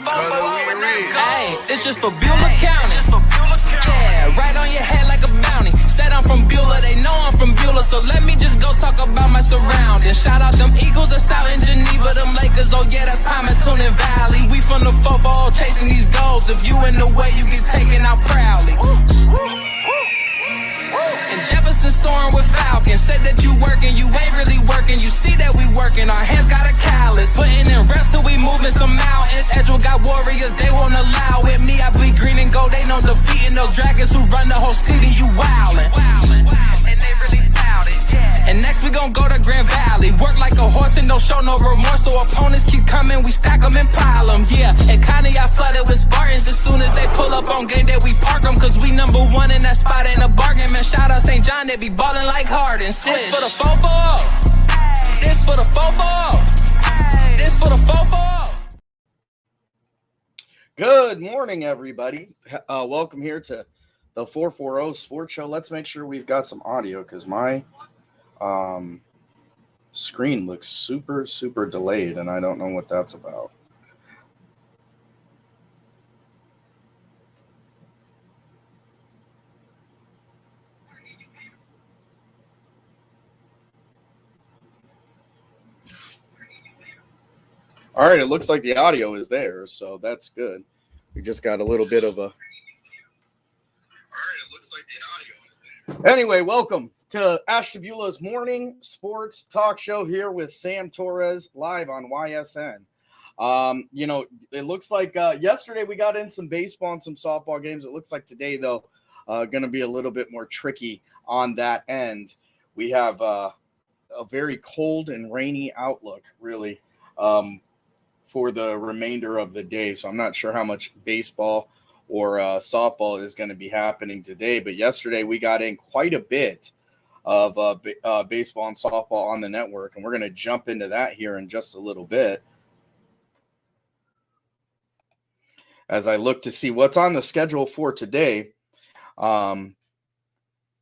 Hey, it's just for Beulah County. Yeah, right on your head like a bounty. Said I'm from Beulah, they know I'm from Beulah, so let me just go talk about my surroundings. Shout out them Eagles that's out in Geneva, them Lakers, oh yeah, that's Palmetto Valley. We from the football chasing these goals. If you in the way, you get taken out proudly. And Jefferson soaring with Falcons. Said that you working, you ain't really working. You see that we working, our hands got a callus. Putting in reps till we moving some mountains. Edgewood got warriors, they won't allow it. Me, I bleed green and gold, they know defeating those dragons who run the whole city, you wildin'. And they really bout it, yeah. And next we gon' go to Grand Valley. Work like a horse and don't show no remorse. So opponents keep coming, we stack them and pile them, yeah. And Connie, I flooded with Spartans. As soon as they pull up on game day, we park them. Cause we number one in that spot, ain't a bargain. Man, shout out St. John, they be ballin' like Harden. This for the football. This for the football. This for the football. Good morning, everybody. Welcome here to the 440 Sports Show. Let's make sure we've got some audio because my screen looks super delayed, and I don't know what that's about. All right, it looks like the audio is there, so that's good. We just got a little bit of a... All right, it looks like the audio is there. Anyway, welcome to Ashtabula's morning sports talk show here with Sam Torres live on YSN. It looks like yesterday we got in some baseball and some softball games. It looks like today, though, going to be a little bit more tricky on that end. We have a very cold and rainy outlook, really, for the remainder of the day. So I'm not sure how much baseball or softball is going to be happening today. But yesterday we got in quite a bit of baseball and softball on the network. And we're going to jump into that here in just a little bit. As I look to see what's on the schedule for today. On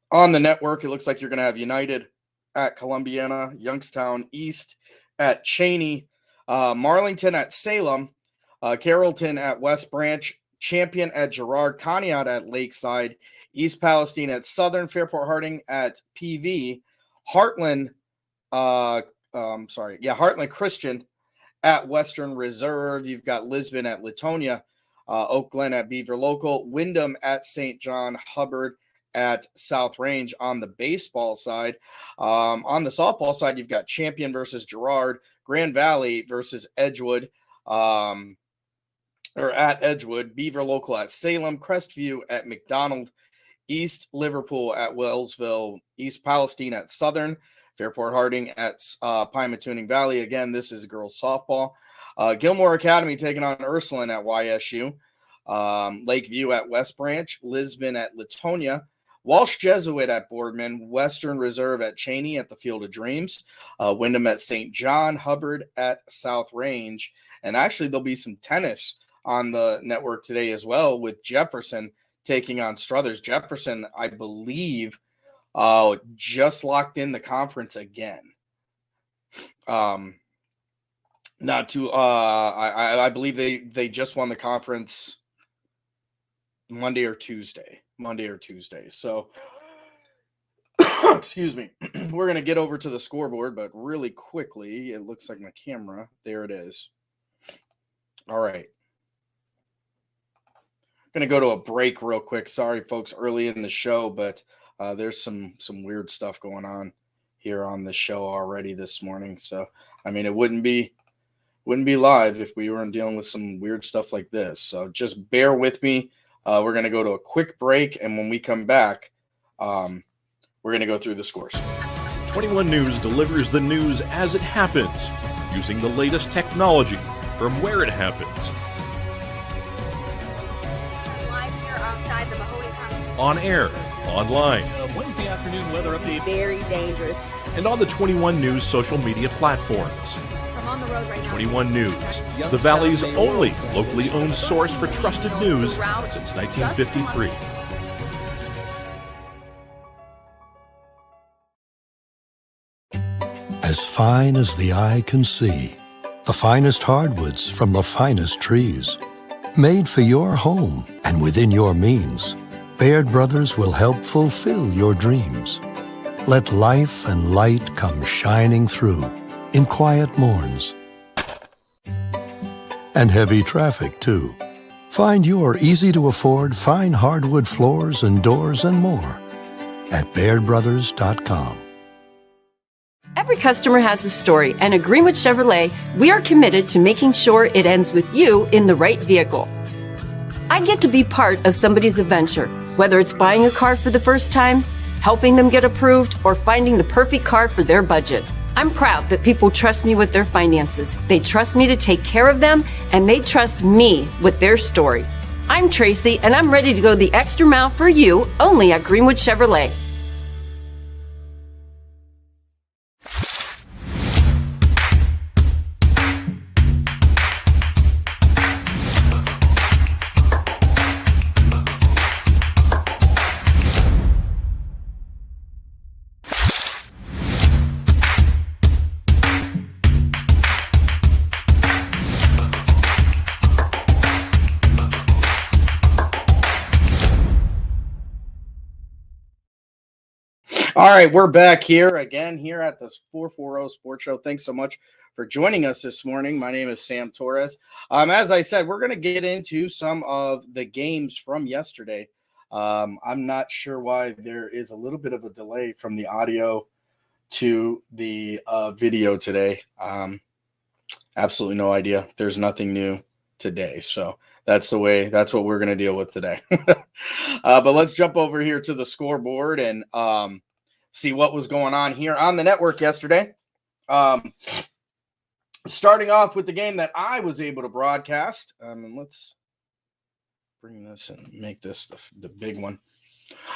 the network, it looks like you're going to have United at Columbiana, Youngstown East at Cheney, Marlington at Salem, Carrollton at West Branch, Champion at Girard, Conneaut at Lakeside, East Palestine at Southern, Fairport Harding at PV, Heartland Christian at Western Reserve. You've got Lisbon at Latonia, Oak Glen at Beaver Local, Wyndham at St. John, Hubbard at South Range on the baseball side. On the softball side, you've got Champion versus Girard, Grand Valley versus Edgewood, at Edgewood, Beaver Local at Salem, Crestview at McDonald, East Liverpool at Wellsville, East Palestine at Southern, Fairport Harding at Pymatuning Valley. Again, this is girls softball. Gilmore Academy taking on Ursuline at YSU, Lakeview at West Branch, Lisbon at Latonia, Walsh Jesuit at Boardman, Western Reserve at Cheney at the Field of Dreams, Wyndham at St. John, Hubbard at South Range. And actually, there'll be some tennis on the network today as well with Jefferson taking on Struthers. Jefferson, I believe, just locked in the conference again. I believe they just won the conference Monday or Tuesday. So, excuse me. We're going to get over to the scoreboard, but really quickly, it looks like my camera. There it is. All right. Going to go to a break real quick. Sorry, folks, early in the show, but there's some weird stuff going on here on the show already this morning. So, I mean, it wouldn't be live if we weren't dealing with some weird stuff like this. So just bear with me. We're going to go to a quick break, and when we come back, we're going to go through the scores. 21 News delivers the news as it happens, using the latest technology from where it happens. Live here outside the Mahoney County. On air, online, Wednesday afternoon weather update. Very dangerous. and on the 21 News social media platforms. I'm on the road right now. 21 News, the Valley's only locally owned source for trusted news since 1953. As fine as the eye can see, the finest hardwoods from the finest trees. Made for your home and within your means, Baird Brothers will help fulfill your dreams. Let life and light come shining through in quiet morns. And heavy traffic, too. Find your easy-to-afford fine hardwood floors and doors and more at BairdBrothers.com. Every customer has a story, and at Greenwood Chevrolet, we are committed to making sure it ends with you in the right vehicle. I get to be part of somebody's adventure, whether it's buying a car for the first time, helping them get approved, or finding the perfect car for their budget. I'm proud that people trust me with their finances. They trust me to take care of them, and they trust me with their story. I'm Tracy, and I'm ready to go the extra mile for you, only at Greenwood Chevrolet. All right, we're back here again here at the 440 Sports Show. Thanks so much for joining us this morning. My name is Sam Torres. As I said, we're going to get into some of the games from yesterday. I'm not sure why there is a little bit of a delay from the audio to the video today. Absolutely no idea. There's nothing new today. So that's what we're going to deal with today. But let's jump over here to the scoreboard and see what was going on here on the network yesterday. Starting off with the game that I was able to broadcast. Let's bring this and make this the big one.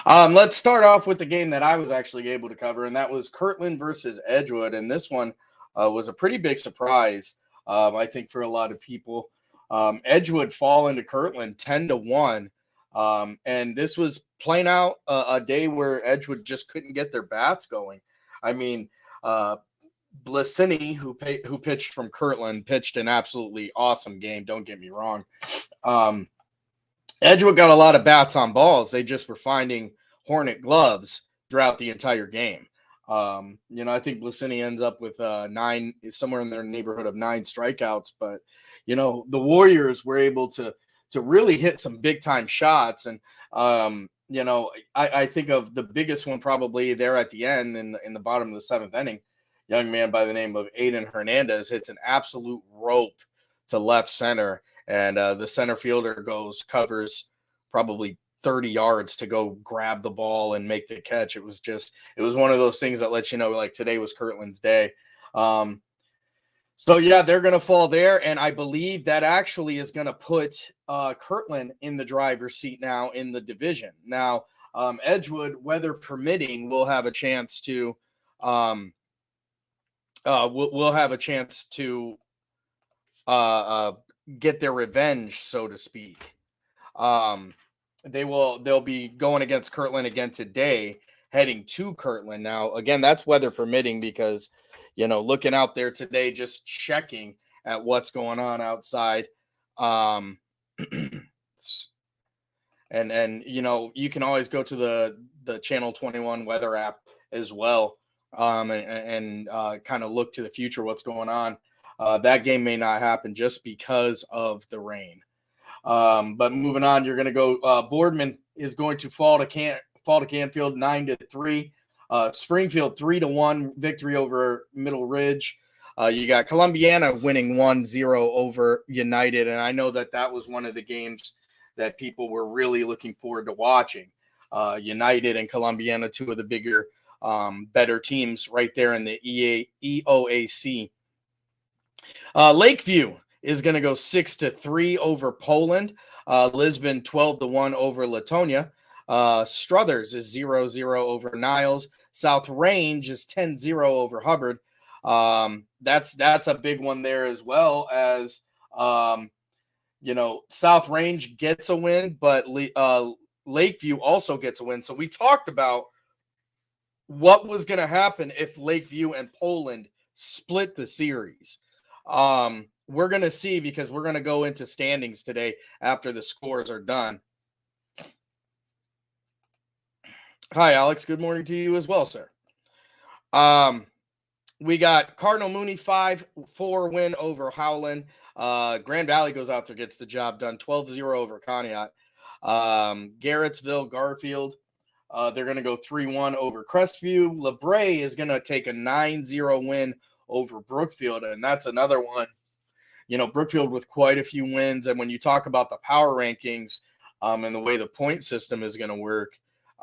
Let's start off with the game that I was actually able to cover, and that was Kirtland versus Edgewood. And this one was a pretty big surprise, I think, for a lot of people. Edgewood fall into Kirtland 10-1. And this was playing out a day where Edgewood just couldn't get their bats going. I mean, Blicini, who pitched from Kirtland, pitched an absolutely awesome game. Don't get me wrong. Edgewood got a lot of bats on balls. They just were finding hornet gloves throughout the entire game. I think Blicini ends up with 9, somewhere in their neighborhood of 9 strikeouts. But, the Warriors were able to really hit some big time shots. And, I think of the biggest one probably there at the end in the bottom of the 7th inning. Young man by the name of Aiden Hernandez hits an absolute rope to left center. And the center fielder covers probably 30 yards to go grab the ball and make the catch. It was one of those things that lets you know, like, today was Kirtland's day. So, yeah, they're going to fall there, and I believe that actually is going to put Kirtland in the driver's seat now in the division. Now, Edgewood, weather permitting, will have a chance to get their revenge, so to speak. They'll be going against Kirtland again today, heading to Kirtland. Now, again, that's weather permitting because – looking out there today, just checking at what's going on outside. And you can always go to the Channel 21 weather app as well. And kind of look to the future, what's going on. That game may not happen just because of the rain. But moving on, you're going to go, Boardman is going to fall to Canfield 9-3. Springfield 3-1 victory over Middle Ridge. You got Columbiana winning 1-0 over United, and I know that was one of the games that people were really looking forward to watching. United and Columbiana, two of the bigger, better teams right there in the EOAC. Lakeview is going to go 6-3 over Poland. Lisbon 12-1 over Latonia. Struthers is 0-0 over Niles. South Range is 10-0 over Hubbard. That's a big one there, as well as South Range gets a win, but Lakeview also gets a win. So we talked about what was going to happen if Lakeview and Poland split the series. we're going to see, because we're going to go into standings today after the scores are done. Hi, Alex. Good morning to you as well, sir. We got Cardinal Mooney 5-4 win over Howland. Grand Valley goes out there, gets the job done, 12-0 over Conneaut. Garrettsville, Garfield, they're going to go 3-1 over Crestview. LeBray is going to take a 9-0 win over Brookfield, and that's another one. You know, Brookfield with quite a few wins, and when you talk about the power rankings and the way the point system is going to work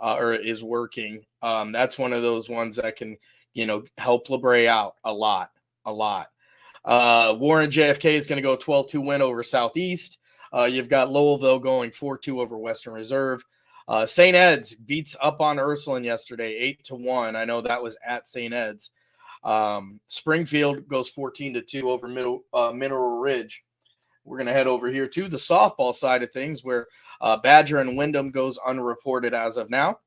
or is working, that's one of those ones that can, you know, help LeBray out a lot. Warren JFK is going to go 12-2 win over Southeast. You've got Lowellville going 4-2 over Western Reserve. St. Ed's beats up on Ursuline yesterday, 8-1. I know that was at St. Ed's. Springfield goes 14-2 over Mineral Ridge. We're going to head over here to the softball side of things, where Badger and Wyndham goes unreported as of now.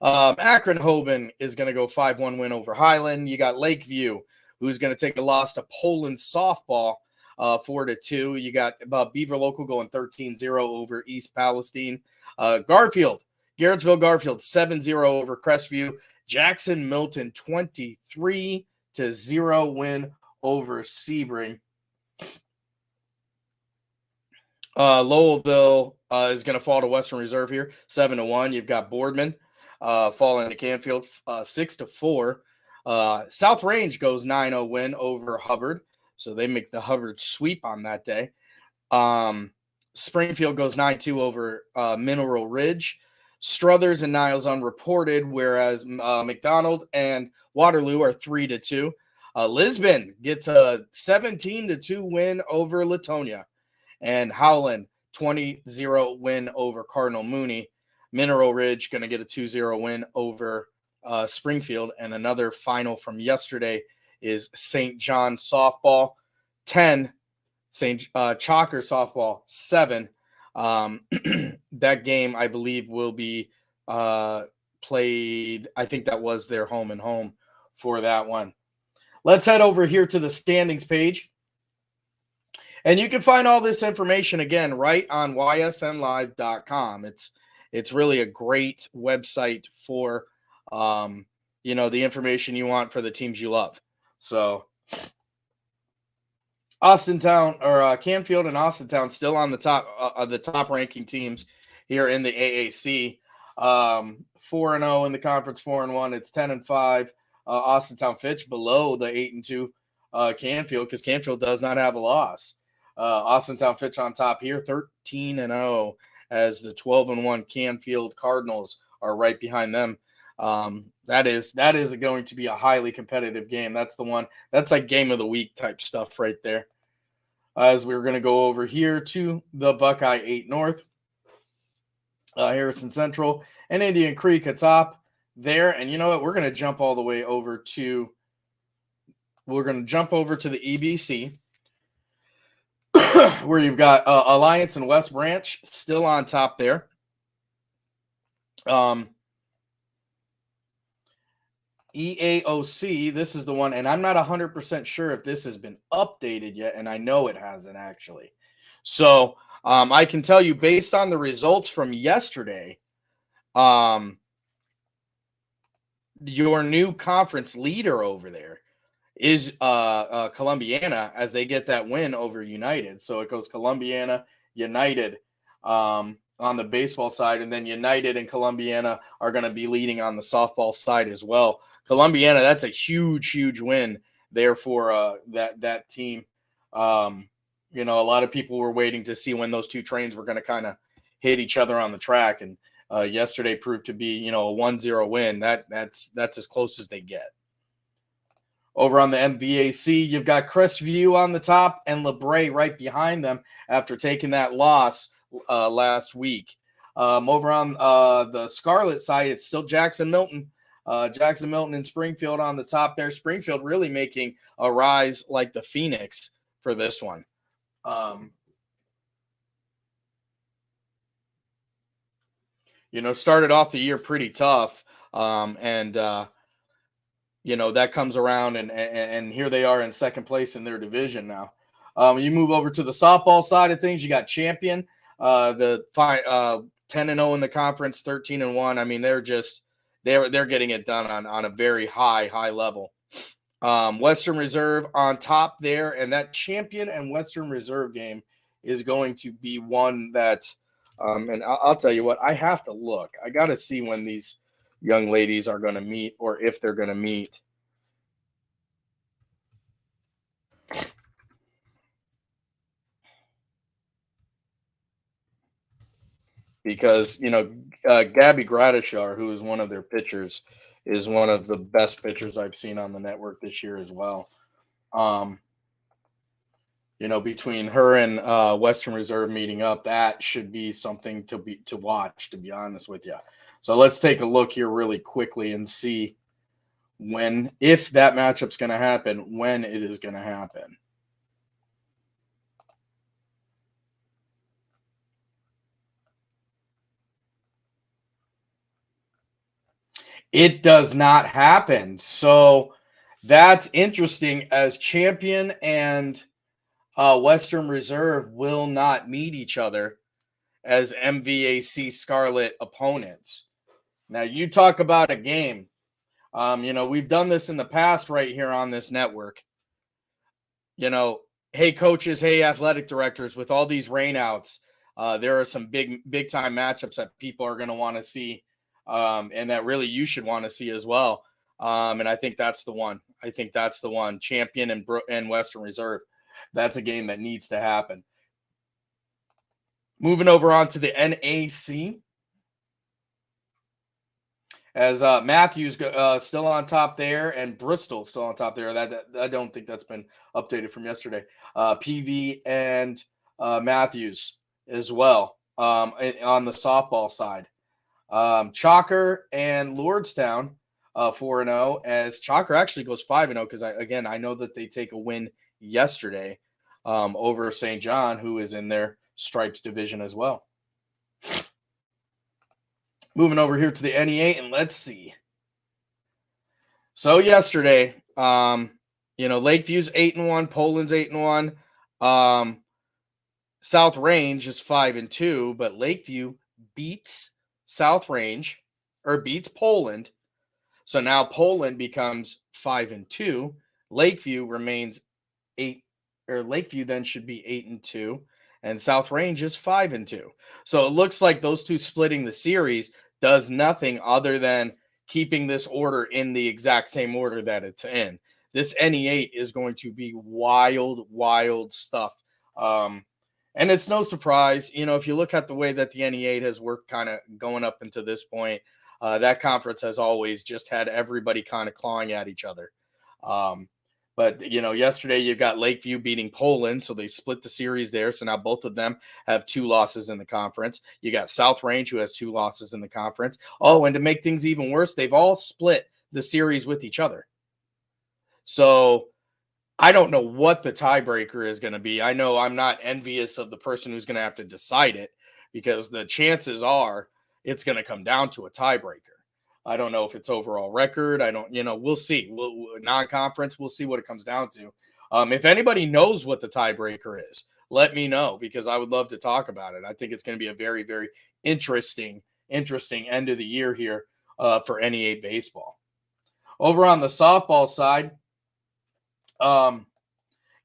Akron Hoban is going to go 5-1 win over Highland. You got Lakeview, who's going to take a loss to Poland softball, 4-2. You got Beaver Local going 13-0 over East Palestine. Garfield, Garrettsville Garfield, 7-0 over Crestview. Jackson Milton, 23-0 win over Sebring. Lowellville is going to fall to Western Reserve here, 7-1. You've got Boardman falling to Canfield, 6-4. South Range goes 9-0 win over Hubbard, so they make the Hubbard sweep on that day. Springfield goes 9-2 over Mineral Ridge. Struthers and Niles unreported, whereas McDonald and Waterloo are 3-2. Lisbon gets a 17-2 win over Latonia. And Howland, 20-0 win over Cardinal Mooney. Mineral Ridge going to get a 2-0 win over Springfield. And another final from yesterday is St. John softball, 10. St. Chalker softball, 7. That game, I believe, will be played. I think that was their home and home for that one. Let's head over here to the standings page. And you can find all this information again right on ysnlive.com. It's really a great website for you know, the information you want for the teams you love. So Austintown, or Canfield and Austintown, still on the top ranking teams here in the AAC. 4-0 in the conference, 4-1. It's 10-5. Austintown Fitch below the 8-2 Canfield, because Canfield does not have a loss. Austintown Fitch on top here, 13-0, as the 12-1 Canfield Cardinals are right behind them. That is going to be a highly competitive game. That's the one. That's like game of the week type stuff right there. As we're going to go over here to the Buckeye 8 North, Harrison Central and Indian Creek atop there. And you know what? We're going to jump all the way over to. We're going to jump over to the EBC, where you've got Alliance and West Branch still on top there. EAOC, this is the one, and I'm not 100% sure if this has been updated yet, and I know it hasn't actually. So I can tell you, based on the results from yesterday, your new conference leader over there is Columbiana, as they get that win over United. So it goes Columbiana, United on the baseball side, and then United and Columbiana are going to be leading on the softball side as well. Columbiana, that's a huge, huge win there for that team. You know, a lot of people were waiting to see when those two trains were going to kind of hit each other on the track, and yesterday proved to be, you know, a 1-0 win. That's as close as they get. Over on the MVAC, you've got Crestview on the top and LeBray right behind them after taking that loss last week. Over on the Scarlet side, it's still Jackson Milton. Jackson Milton and Springfield on the top there. Springfield really making a rise like the Phoenix for this one. You know, started off the year pretty tough, and that comes around, and here they are in second place in their division now. You move over to the softball side of things. You got Champion, 10-0 in the conference, 13-1. I mean, they're getting it done on a very high level. Western Reserve on top there, and that Champion and Western Reserve game is going to be one that, and I'll tell you what, I have to look. I got to see when these young ladies are going to meet, or if they're going to meet. Because, Gabby Gratishar, who is one of their pitchers, is one of the best pitchers I've seen on the network this year as well. Between her and Western Reserve meeting up, that should be something to watch, to be honest with you. So let's take a look here really quickly and see if that matchup's going to happen, when it is going to happen. It does not happen. So that's interesting, as Champion and Western Reserve will not meet each other as MVAC Scarlet opponents. Now, you talk about a game. We've done this in the past right here on this network. Hey, coaches, hey, athletic directors, with all these rainouts, there are some big time matchups that people are going to want to see. And that really you should want to see as well. And I think that's the one. Champion and Western Reserve. That's a game that needs to happen. Moving over on to the NAC. As Matthews still on top there, and Bristol still on top there. That I don't think that's been updated from yesterday. PV and Matthews as well on the softball side. Chalker and Lordstown 4-0, as Chalker actually goes 5-0, because I know that they take a win yesterday over St. John, who is in their Stripes division as well. Moving over here to the NE8, and let's see. So yesterday, Lakeview's 8-1, Poland's 8-1, South Range is 5-2, but Lakeview beats beats Poland. So now Poland becomes 5-2. Lakeview remains Lakeview then should be 8-2, and South Range is 5-2. So it looks like those two splitting the series does nothing other than keeping this order in the exact same order that it's in. This NE8 is going to be wild stuff. And it's no surprise, if you look at the way that the NE8 has worked kind of going up into this point, that conference has always just had everybody kind of clawing at each other. But yesterday you got Lakeview beating Poland, so they split the series there. So now both of them have 2 losses in the conference. You got South Range, who has 2 losses in the conference. Oh, and to make things even worse, they've all split the series with each other. So I don't know what the tiebreaker is going to be. I know I'm not envious of the person who's going to have to decide it, because the chances are it's going to come down to a tiebreaker. I don't know if it's overall record. We'll see. Non-conference, we'll see what it comes down to. If anybody knows what the tiebreaker is, let me know, because I would love to talk about it. I think it's going to be a very, very interesting end of the year here for NE8 baseball. Over on the softball side,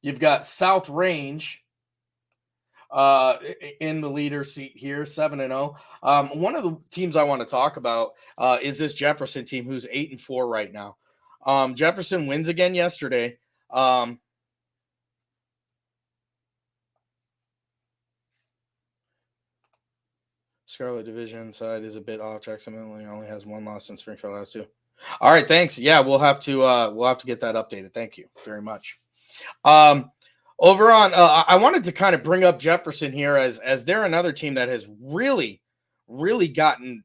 you've got South Range in the leader seat here, 7-0. One of the teams I want to talk about is this Jefferson team, who's 8-4 right now. Jefferson wins again yesterday. Scarlet Division side is a bit off. Jackson only has 1 loss, and Springfield has 2. All right, thanks. Yeah, we'll have to get that updated. Thank you very much. Over on, I wanted to kind of bring up Jefferson here as they're another team that has really gotten,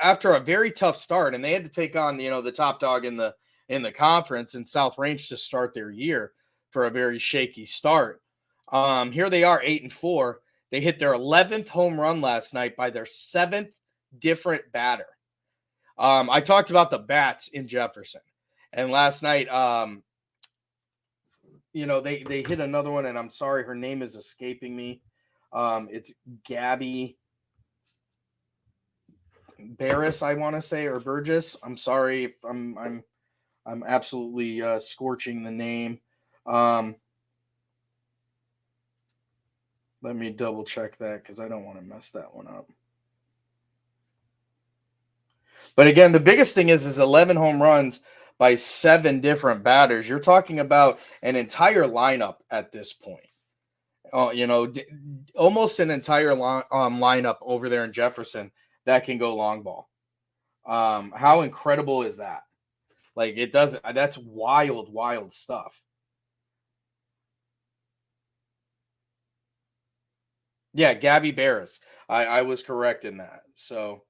after a very tough start, and they had to take on, the top dog in the conference in South Range to start their year for a very shaky start. Here they are, 8-4. They hit their 11th home run last night by their 7th different batter. I talked about the bats in Jefferson. And last night, they hit another one, and I'm sorry, her name is escaping me. It's Gabby Barris, I want to say, or Burgess. I'm sorry if I'm absolutely scorching the name. Let me double check that because I don't want to mess that one up. But again, the biggest thing is 11 home runs by 7 different batters. You're talking about an entire lineup at this point. Almost an entire lineup over there in Jefferson that can go long ball. How incredible is that? Like, it doesn't. That's wild stuff. Yeah, Gabby Barris. I was correct in that. So,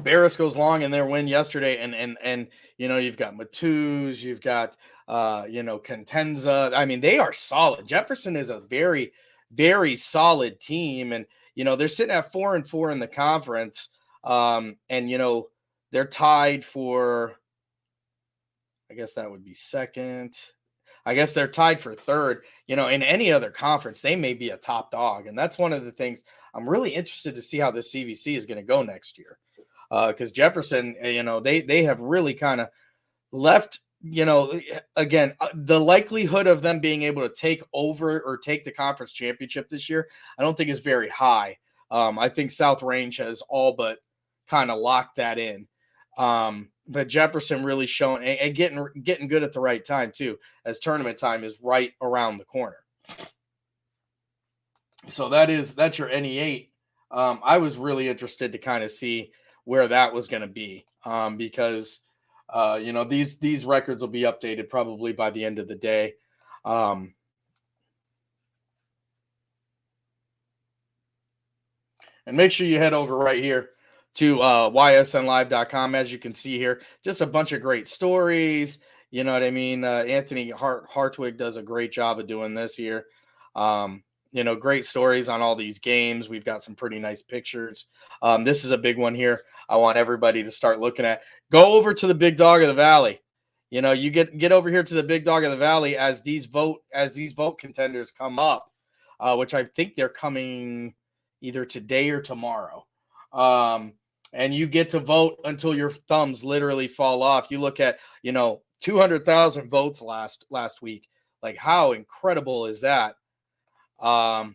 Barris goes long in their win yesterday, and you've got Matuz, you've got Contenza. I mean, they are solid. Jefferson is a very, very solid team, and they're sitting at 4-4 in the conference, and they're tied for, I guess that would be second. I guess they're tied for third. In any other conference, they may be a top dog. And that's one of the things I'm really interested to see how this CVC is going to go next year. Because Jefferson, they have really kind of left, again, the likelihood of them being able to take over or take the conference championship this year, I don't think is very high. I think South Range has all but kind of locked that in. But Jefferson really showing and getting good at the right time too, as tournament time is right around the corner. So that's your NE8. I was really interested to kind of see where that was going to be, because these records will be updated probably by the end of the day. And make sure you head over right here to ysnlive.com. As you can see here, just a bunch of great stories. You know what I mean? Anthony Hartwig does a great job of doing this here. Great stories on all these games. We've got some pretty nice pictures. This is a big one here. I want everybody to start looking at. Go over to the Big Dog of the Valley. You get over here to the Big Dog of the Valley as these vote contenders come up, which I think they're coming either today or tomorrow. And you get to vote until your thumbs literally fall off. You look at, 200,000 votes last week. Like, how incredible is that? Right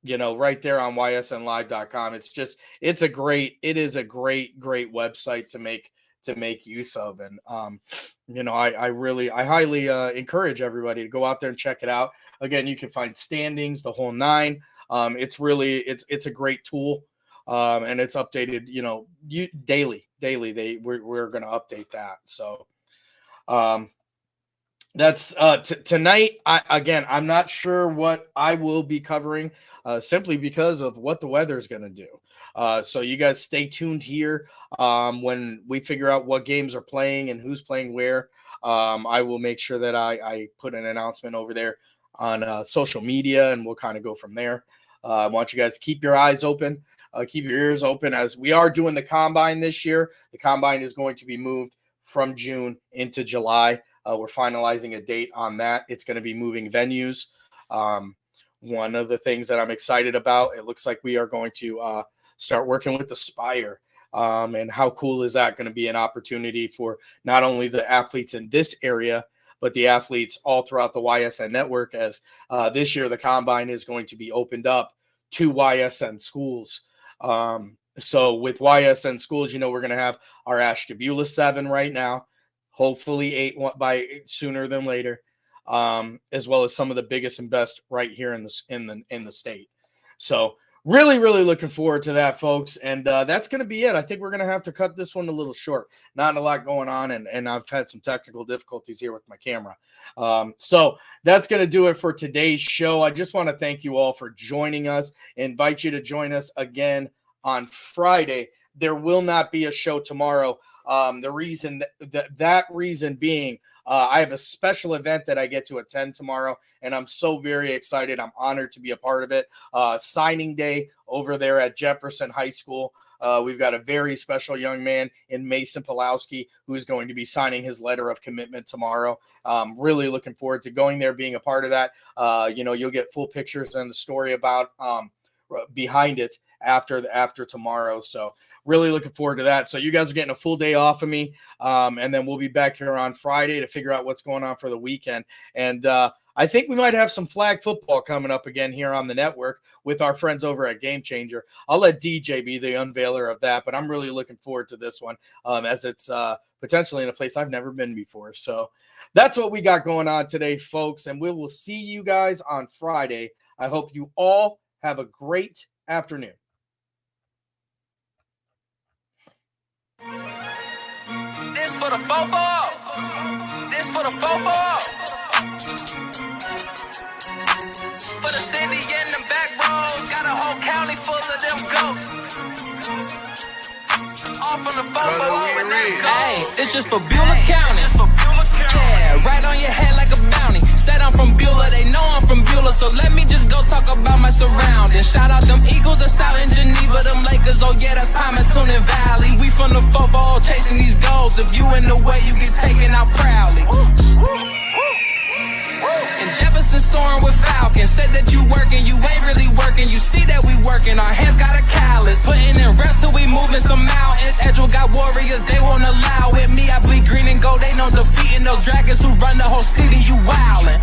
there on ysnlive.com. It is a great website to make use of. And, I highly encourage everybody to go out there and check it out. Again, you can find standings, the whole nine. It's a great tool. And it's updated, daily. We're going to update that. So, that's tonight. I'm not sure what I will be covering, simply because of what the weather is going to do. So you guys stay tuned here. When we figure out what games are playing and who's playing where, I will make sure that I put an announcement over there on social media, and we'll kind of go from there. I want you guys to keep your eyes open. Keep your ears open, as we are doing the combine this year. The combine is going to be moved from June into July. We're finalizing a date on that. It's going to be moving venues. One of the things that I'm excited about, it looks like we are going to start working with the Spire. And how cool is that going to be? An opportunity for not only the athletes in this area, but the athletes all throughout the YSN network, as this year the combine is going to be opened up to YSN schools. So with YSN schools, we're going to have our Ashtabula 7 right now, hopefully 8 by sooner than later, as well as some of the biggest and best right here in the state. So really looking forward to that, folks. And that's going to be it. I think we're going to have to cut this one a little short. Not a lot going on, and I've had some technical difficulties here with my camera. So that's going to do it for today's show. I just want to thank you all for joining us. Invite you to join us again on Friday. There will not be a show tomorrow. The reason that reason being, I have a special event that I get to attend tomorrow, and I'm so very excited. I'm honored to be a part of it. Signing day over there at Jefferson High School. We've got a very special young man in Mason Pulowski who is going to be signing his letter of commitment tomorrow. Really looking forward to going there, being a part of that. You'll get full pictures and the story about behind it after tomorrow. So really looking forward to that. So you guys are getting a full day off of me. And then we'll be back here on Friday to figure out what's going on for the weekend. And I think we might have some flag football coming up again here on the network with our friends over at Game Changer. I'll let DJ be the unveiler of that, but I'm really looking forward to this one as it's potentially in a place I've never been before. So that's what we got going on today, folks, and we will see you guys on Friday. I hope you all have a great afternoon. This for the fofo. This for the fofo. For the city and the back roads, got a whole county full of them ghosts. All from the fofo, and let's go. Hey, it's just for Beulah County. Yeah, right on your head like a bounty. Said I'm from Beulah, they know I'm from Beulah, so let me just go talk about my surroundings. Shout out them Eagles that's out in Geneva, them Lakers, oh yeah, that's Palmerton and Valley. We from the football chasing these goals. If you in the way, you get taken out proudly. And Jefferson soaring with Falcons. Said that you working, you ain't really working. You see that we working, our hands got a callus. Putting in reps till we moving some mountains. Edgewell got warriors, they won't allow it. Me, I bleed green and gold, they know defeating no dragons who run the whole city. You wildin'.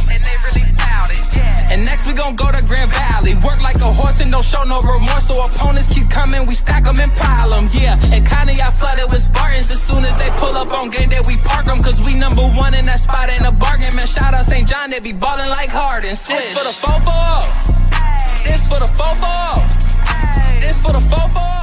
And they really bout it, yeah. And next we gon' go to Grand Valley. Work like a horse and don't show no remorse. So opponents keep coming, we stack them and pile them, yeah. And kinda got flooded with Spartans. As soon as they pull up on game day, we park them. Cause we number one in that spot, ain't a bargain. Man, shout out St. John, they be ballin' like Harden. This for the football. This for the football. This for the football.